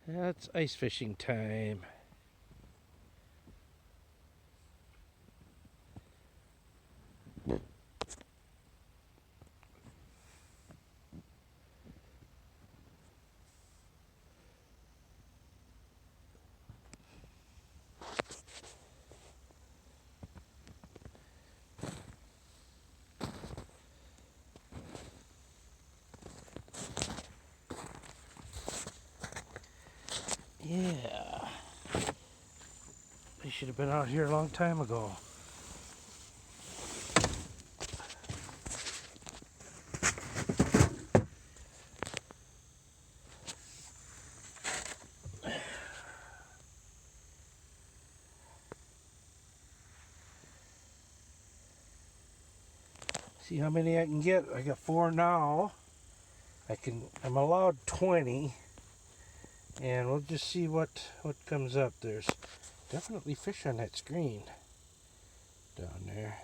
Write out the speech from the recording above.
Yeah, it's ice fishing time. Yeah. They should have been out here a long time ago. See how many I can get. I got 4 now. I'm allowed 20. And we'll just see what comes up. There's definitely fish on that screen down there.